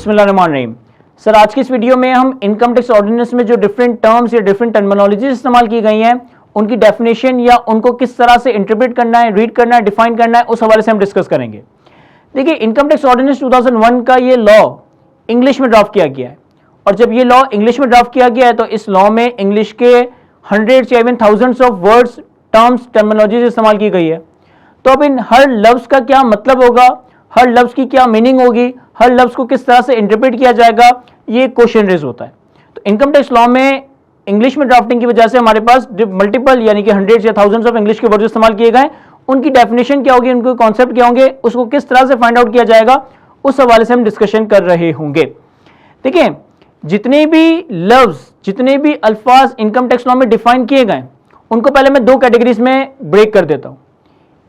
बिस्मिल्लाहिर्रहमानिर्रहीम। सर आज की इस वीडियो में हम इनकम टैक्स ऑर्डिनेंस में जो डिफरेंट टर्म्स या डिफरेंट टर्मिनोलॉजीज इस्तेमाल की गई हैं उनकी डेफिनेशन या उनको किस तरह से इंटरप्रेट करना है, रीड करना है, डिफाइन करना है, उस हवाले से हम डिस्कस करेंगे। देखिए, इनकम टैक्स ऑर्डिनेंस 2001 का ये लॉ इंग्लिश में ड्राफ्ट किया गया है और जब ये लॉ इंग्लिश में ड्राफ्ट किया गया है तो इस लॉ में इंग्लिश के हंड्रेड्स या even thousands of words, terms, terminologies इस्तेमाल की गई है। तो अब इन हर लफ्ज का क्या मतलब होगा, हर लफ्ज की क्या मीनिंग होगी, हर लफ्ज को किस तरह से इंटरप्रेट किया जाएगा, ये क्वेश्चन रेज होता है। तो इनकम टैक्स लॉ में इंग्लिश में ड्राफ्टिंग की वजह से हमारे पास मल्टीपल यानी कि हंड्रेड्स या थाउजेंड्स ऑफ इंग्लिश के वर्ड्स इस्तेमाल किए गए। उनकी डेफिनेशन क्या होगी, उनके कॉन्सेप्ट क्या होंगे, उसको किस तरह से फाइंड आउट किया जाएगा, उस हवाले से हम डिस्कशन कर रहे होंगे। देखिए, जितने भी लफ्ज, जितने भी अल्फाज इनकम टैक्स लॉ में डिफाइन किए गए उनको पहले मैं दो कैटेगरीज में ब्रेक कर देता हूं।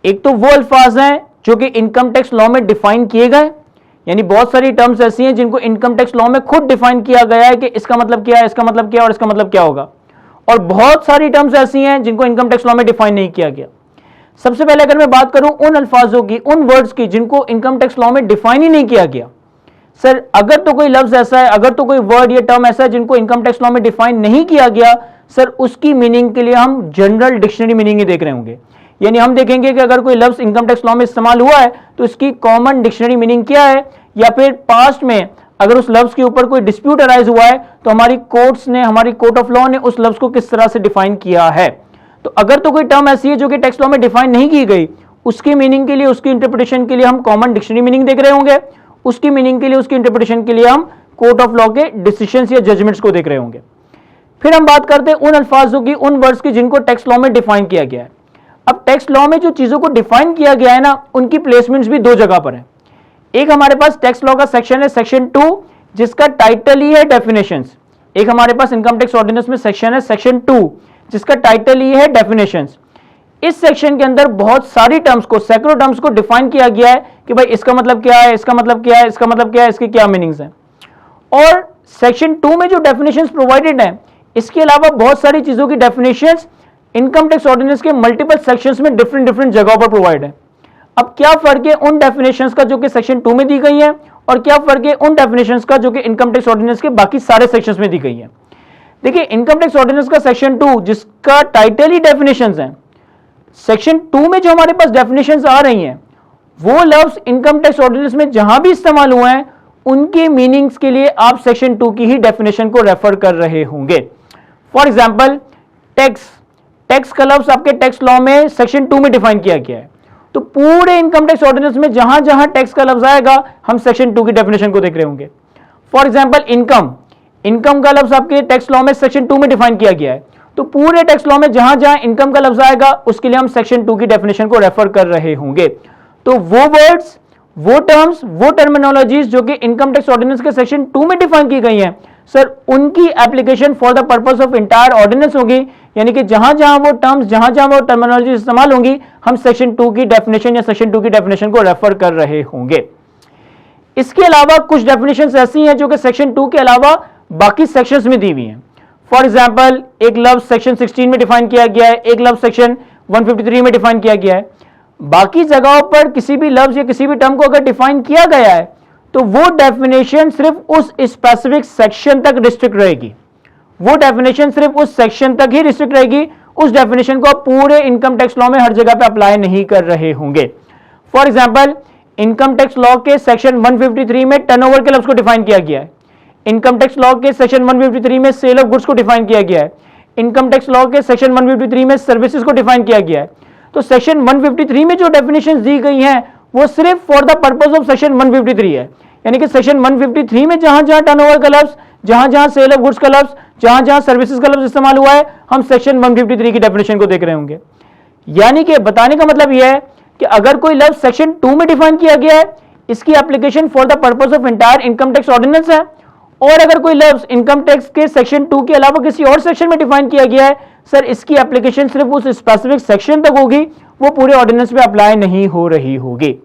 एक तो वो अल्फाज हैं जो कि इनकम टैक्स लॉ में डिफाइन किए गए, यानी बहुत सारी टर्म्स ऐसी हैं जिनको इनकम टैक्स लॉ में खुद डिफाइन किया गया है कि इसका मतलब क्या है, इसका मतलब क्या है और इसका मतलब क्या होगा। और बहुत सारी टर्म्स ऐसी हैं जिनको इनकम टैक्स लॉ में डिफाइन नहीं किया गया। सबसे पहले अगर मैं बात करूं उन अल्फाजों की, उन वर्ड्स की जिनको इनकम टैक्स लॉ में डिफाइन ही नहीं किया गया। सर अगर तो कोई लफ्ज ऐसा है, अगर तो कोई वर्ड या टर्म ऐसा है जिनको इनकम टैक्स लॉ में डिफाइन नहीं किया गया, सर उसकी मीनिंग के लिए हम जनरल डिक्शनरी मीनिंग ही देख रहे होंगे। यानी हम देखेंगे कि अगर कोई लफ्ज इनकम टैक्स लॉ में इस्तेमाल हुआ है तो इसकी कॉमन डिक्शनरी मीनिंग क्या है, या फिर पास्ट में अगर उस लफ्ज के ऊपर कोई डिस्प्यूट अराइज हुआ है तो हमारी कोर्ट्स ने, हमारी कोर्ट ऑफ लॉ ने उस लफ्ज को किस तरह से डिफाइन किया है। तो अगर तो कोई टर्म ऐसी है जो कि टैक्स लॉ में डिफाइन नहीं की गई, उसकी मीनिंग के लिए, उसकी इंटरप्रिटेशन के लिए हम कॉमन डिक्शनरी मीनिंग देख रहे होंगे। उसकी मीनिंग के लिए, उसकी इंटरप्रिटेशन के लिए हम कोर्ट ऑफ लॉ के डिसीजंस या जजमेंट्स को देख रहे होंगे। फिर हम बात करते हैं उन अल्फाजों की, उन वर्ड्स की जिनको टैक्स लॉ में डिफाइन किया गया है। अब टैक्स लॉ में जो चीजों को डिफाइन किया गया है ना, उनकी प्लेसमेंट्स भी दो जगह पर है। एक हमारे पास टैक्स लॉ का सेक्शन है सेक्शन 2 जिसका टाइटल ही है डेफिनेशंस। एक हमारे पास इनकम टैक्स ऑर्डिनेंस में सेक्शन है सेक्शन 2 जिसका टाइटल ही है डेफिनेशंस। इस सेक्शन के अंदर बहुत सारी टर्म्स को, सैकड़ों टर्म्स को डिफाइन किया गया है कि भाई इसका मतलब क्या है, इसका मतलब क्या है, इसका मतलब क्या है, इसके क्या मीनिंग्स हैं। और सेक्शन 2 में जो डेफिनेशंस प्रोवाइडेड हैं, इसके अलावा बहुत सारी चीजों की डेफिनेशंस इनकम टैक्स ऑर्डिनेंस के मल्टीपल सेक्शंस में डिफरेंट डिफरेंट जगहों पर प्रोवाइड है। अब क्या फर्क है उन डेफिनेशंस का जो कि सेक्शन 2 में दी गई है और क्या फर्क है उन डेफिनेशंस का जो कि इनकम टैक्स ऑर्डिनेंस के बाकी सारे सेक्शंस में दी गई है। देखिए, इनकम टैक्स ऑर्डिनेंस का सेक्शन 2 जिसका टाइटल ही डेफिनेशंस है, सेक्शन 2 में जो हमारे पास डेफिनेशंस आ रही हैं वो लफ्ज इनकम टैक्स ऑर्डिनेंस में जहां भी इस्तेमाल हुए हैं उनके मीनिंग्स के लिए आप सेक्शन 2 की ही डेफिनेशन को रेफर कर रहे होंगे। फॉर एग्जाम्पल, टैक्स का लफ्ज आपके टैक्स लॉ में सेक्शन 2 में डिफाइन किया गया है, तो पूरे इनकम टैक्स ऑर्डिनेंस में जहां जहां टैक्स का लफ्ज आएगा हम सेक्शन 2 की डेफिनेशन को देख रहे होंगे। फॉर एग्जाम्पल, इनकम का लफ्ज आपके टैक्स लॉ में सेक्शन 2 में डिफाइन किया गया है, तो पूरे टैक्स लॉ में जहां जहां इनकम का लफ्ज आएगा उसके लिए हम सेक्शन 2 की डेफिनेशन को रेफर कर रहे होंगे। तो वो वर्ड्स, वो टर्म्स, वो टर्मिनोलॉजीज जो कि इनकम टैक्स ऑर्डिनेंस के सेक्शन 2 में डिफाइन की गई हैं, सर उनकी application for the purpose of entire ordinance होगी। यानी कि जहां जहां वो टर्म्स, जहां जहां वो टर्मिनोलॉजी इस्तेमाल होंगी हम सेक्शन 2 की डेफिनेशन या सेक्शन 2 की डेफिनेशन को रेफर कर रहे होंगे। इसके अलावा कुछ डेफिनेशंस ऐसी हैं जो कि सेक्शन 2 के अलावा बाकी सेक्शंस में दी हुई हैं। फॉर एग्जाम्पल, एक लफ्ज सेक्शन 16 में डिफाइन किया गया है, एक लफ्ज सेक्शन 153 में डिफाइन किया गया है। बाकी जगहों पर किसी भी लफ्ज या किसी भी टर्म को अगर डिफाइन किया गया है तो वो डेफिनेशन सिर्फ उस स्पेसिफिक सेक्शन तक रिस्ट्रिक्ट रहेगी, वो डेफिनेशन सिर्फ उस सेक्शन तक ही रिस्ट्रिक्ट रहेगी। उस डेफिनेशन को आप पूरे इनकम टैक्स लॉ में हर जगह पे अप्लाई नहीं कर रहे होंगे। For example, income tax law के सेक्शन 153 में टर्नओवर के लफ्ज को डिफाइन किया गया है, इनकम टैक्स लॉ के सेक्शन 153 में सेल ऑफ गुड्स को डिफाइन किया गया है, इनकम टैक्स लॉ के सेक्शन 153 में सर्विसेज को डिफाइन किया गया है। तो सेक्शन 153 में जो डेफिनेशंस दी गई हैं वो सिर्फ for the purpose of section 153 है। यानी कि सेक्शन 153 में जहां जहां टर्नओवर का लफ्ज, जहां जहां सेल ऑफ गुड्स का लफ्ज, जहां जहां सर्विसेज का लफ्ज इस्तेमाल हुआ है हम सेक्शन 153 की डेफिनेशन को देख रहे होंगे। यानी कि बताने का मतलब यह है कि अगर कोई लफ्ज सेक्शन 2 में डिफाइन किया गया है, इसकी application for the purpose of entire income tax ordinance है, और अगर कोई लफ्ज इनकम टैक्स के सेक्शन 2 के अलावा किसी और सेक्शन में डिफाइन किया गया है, सर इसकी एप्लीकेशन सिर्फ उस स्पेसिफिक सेक्शन तक होगी, वो पूरे ऑर्डिनेंस में अप्लाई नहीं हो रही होगी।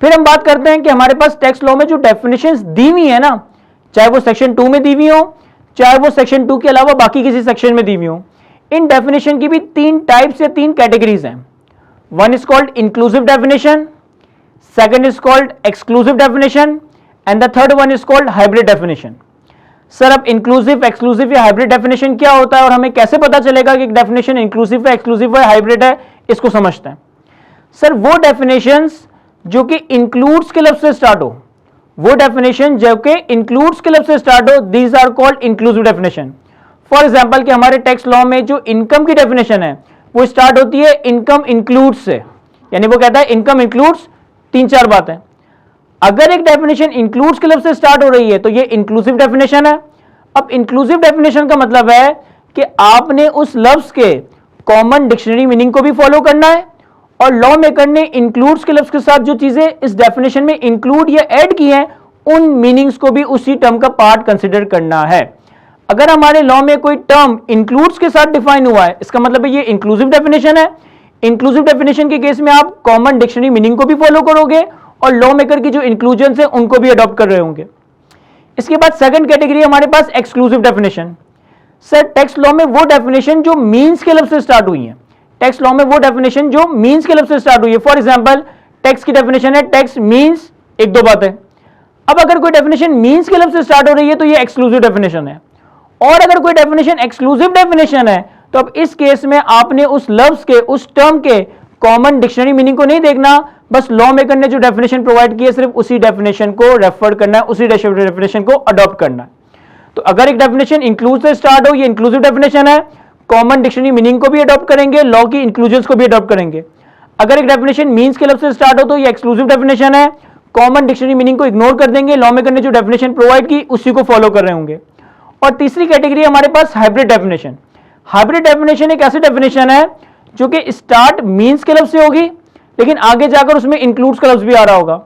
फिर हम बात करते हैं कि हमारे पास टैक्स लॉ में जो डेफिनेशंस दी हुई है ना, चाहे वो सेक्शन 2 में दी हुई हो, चाहे वो सेक्शन 2 के अलावा बाकी किसी सेक्शन में दी हुई हो, इन डेफिनेशन की भी 3 टाइप्स या 3 कैटेगरीज हैं। One is called inclusive definition, second is called exclusive definition and the third one is called hybrid definition. Sir अब इंक्लूसिव, एक्सक्लूसिव या हाइब्रिड डेफिनेशन क्या होता है और हमें कैसे पता चलेगा कि डेफिनेशन इंक्लूसिव है, एक्सक्लूसिव है, हाइब्रिड है, इसको समझते हैं। सर वो डेफिनेशंस जो कि इंक्लूड्स के लफ्ज से स्टार्ट हो, वो डेफिनेशन जो कि इंक्लूड्स के लफ्ज से स्टार्ट हो, these are called inclusive definition. For example कि हमारे टैक्स लॉ में जो इनकम की डेफिनेशन है वो स्टार्ट होती है इनकम इंक्लूड्स से, यानी वो कहता है इनकम इंक्लूड्स 3-4 बातें। अगर एक डेफिनेशन इंक्लूड्स के लफ्ज से स्टार्ट हो रही है तो ये इंक्लूसिव डेफिनेशन है। अब इंक्लूसिव डेफिनेशन का मतलब है कि आपने उस लफ्ज के कॉमन डिक्शनरी मीनिंग को भी फॉलो करना है और लॉ मेकर ने इंक्लूड्स के लफ्ज के साथ जो चीजें इस डेफिनेशन में इंक्लूड या ऐड की हैं उन मीनिंग्स को भी उसी टर्म का पार्ट कंसिडर करना है। अगर हमारे लॉ में कोई टर्म इंक्लूड्स के साथ डिफाइन हुआ है, इसका मतलब है ये इंक्लूसिव डेफिनेशन है। इंक्लूसिव डेफिनेशन के केस में आप कॉमन डिक्शनरी मीनिंग को भी फॉलो करोगे और लॉ मेकर की जो इंक्लूजन है उनको भी अडॉप्ट कर रहे होंगे। इसके बाद सेकंड कैटेगरी हमारे पास exclusive definition. Sir text law में वो डेफिनेशन जो मीन्स के लफ्ज से स्टार्ट हुई है, टेक्स्ट लॉ में वो डेफिनेशन जो मीन्स के लफ्ज से स्टार्ट हुई है। फॉर एग्जांपल टेक्स्ट की डेफिनेशन है टेक्स्ट मीन्स 1-2 बातें। अब अगर कोई डेफिनेशन मीन्स के लफ्ज से स्टार्ट हो रही है तो ये एक्सक्लूसिव डेफिनेशन है। और अगर कोई डेफिनेशन एक्सक्लूसिव डेफिनेशन है तो अब इस केस में आपने उस लफ्ज के, उस टर्म के कॉमन डिक्शनरी मीनिंग को नहीं देखना, बस लॉ मेकर ने जो डेफिनेशन प्रोवाइड की है सिर्फ उसी डेफिनेशन को रेफर करना है, उसी डेफिनेशन को अडॉप्ट करना है। तो अगर एक डेफिनेशन इंक्लूड से स्टार्ट हो, ये इंक्लूसिव डेफिनेशन है, कॉमन डिक्शनरी मीनिंग को भी अडॉप्ट करेंगे, लॉ की इंक्लूजन्स को भी अडॉप्ट करेंगे। अगर एक डेफिनेशन मीन्स के लफ्ज से स्टार्ट हो तो ये एक्सक्लूसिव डेफिनेशन है, कॉमन डिक्शनरी मीनिंग को इग्नोर कर देंगे, लॉ मेकर ने जो डेफिनेशन प्रोवाइड की उसी को फॉलो कर रहे होंगे। और तीसरी कैटेगरी हमारे पास हाइब्रिड डेफिनेशन। हाइब्रिड डेफिनेशन एक ऐसी डेफिनेशन है जो कि स्टार्ट मीन्स के लफ्ज से होगी लेकिन आगे जाकर उसमें इंक्लूड्स का लफ्ज भी आ रहा होगा।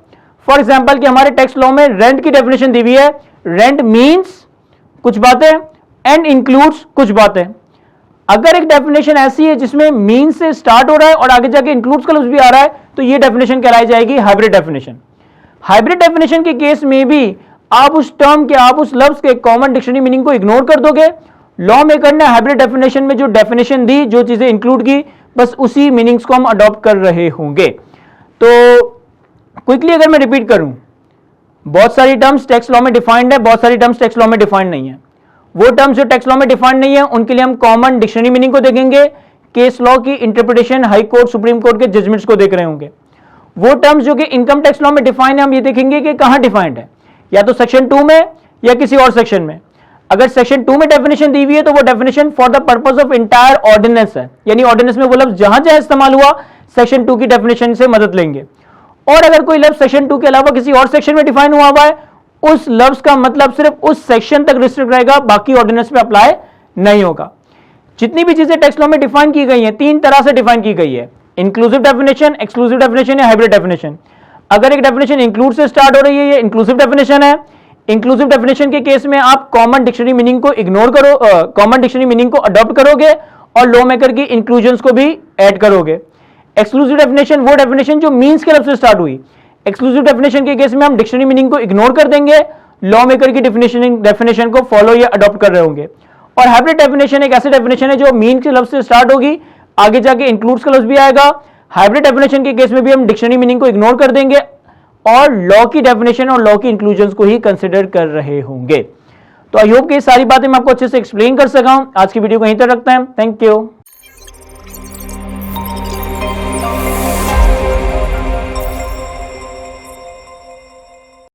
फॉर एग्जांपल कि हमारे टेक्स्ट लॉ में रेंट की डेफिनेशन दी हुई है, रेंट मीन्स कुछ बातें एंड इंक्लूड्स कुछ बातें। अगर एक डेफिनेशन ऐसी है जिसमें मीन्स से स्टार्ट हो रहा है और आगे जाके इंक्लूड्स का लफ्ज भी आ रहा है तो ये डेफिनेशन कहलाई जाएगी हाइब्रिड डेफिनेशन। हाइब्रिड डेफिनेशन के केस में भी आप उस टर्म के, आप उस लफ्ज के कॉमन डिक्शनरी मीनिंग को इग्नोर कर दोगे। लॉ मेकर ने हाइब्रिड डेफिनेशन में जो डेफिनेशन दी, जो चीजें इंक्लूड की, बस उसी मीनिंग्स को हम अडॉप्ट कर रहे होंगे। तो क्विकली अगर मैं रिपीट करूं, बहुत सारी टर्म्स टेक्स्ट लॉ में डिफाइंड है, बहुत सारी टर्म्स टेक्स्ट लॉ में डिफाइंड नहीं है। वो टर्म्स जो टेक्स्ट लॉ में डिफाइंड नहीं है उनके लिए हम कॉमन डिक्शनरी मीनिंग को देखेंगे, केस लॉ की interpretation, high court, supreme court के जजमेंट्स को देख रहे होंगे। वो टर्म्स जो कि इनकम टैक्स लॉ में डिफाइंड है, हम ये देखेंगे कि कहां डिफाइंड है, या तो सेक्शन 2 में या किसी और सेक्शन में। अगर सेक्शन 2 में डेफिनेशन दी हुई है तो वो definition for the purpose of entire ordinance है, यानी ऑर्डिनेंस में वो लफ्ज जहां जहां इस्तेमाल हुआ सेक्शन 2 की डेफिनेशन से मदद लेंगे। और अगर कोई लफ्ज सेक्शन 2 के अलावा किसी और सेक्शन में डिफाइन हुआ है, उस लफ्ज का मतलब सिर्फ उस सेक्शन तक रिस्ट्रिक्ट रहेगा, बाकी ऑर्डिनेंस में अप्लाई नहीं होगा। जितनी भी चीजें टेक्स्ट लॉ में डिफाइन की गई हैं 3 तरह से डिफाइन की गई है, इंक्लूसिव डेफिनेशन, एक्सक्लूसिव डेफिनेशन या हाइब्रिड डेफिनेशन। अगर एक डेफिनेशन इंक्लूड से स्टार्ट हो रही है, ये इंक्लूसिव डेफिनेशन है। इंक्लूसिव डेफिनेशन के केस में आप कॉमन डिक्शनरी मीनिंग को इग्नोर करो, कॉमन डिक्शनरी मीनिंग को अडॉप्ट करोगे और लॉ मेकर की इंक्लूजन्स को भी ऐड करोगे। एक्सक्लूसिव डेफिनेशन वो डेफिनेशन जो मीन्स के लफ्ज से स्टार्ट हुई। एक्सक्लूसिव डेफिनेशन के केस में हम डिक्शनरी मीनिंग को इग्नोर कर देंगे, लॉ मेकर की डेफिनेशन को फॉलो या अडॉप्ट कर रहे होंगे। और हाइब्रिड डेफिनेशन एक ऐसी डेफिनेशन है जो मीन के लफ्ज से स्टार्ट होगी, आगे जाके इंक्लूड्स का लफ्ज भी आएगा। हाइब्रिड डेफिनेशन के केस में भी हम डिक्शनरी मीनिंग को इग्नोर कर देंगे और लॉ की डेफिनेशन और लॉ की इंक्लूजन्स को ही कंसिडर कर रहे होंगे। तो आई होप कि सारी बातें मैं आपको अच्छे से एक्सप्लेन कर सका हूं। आज की वीडियो को यहीं तक रखते हैं। Thank you.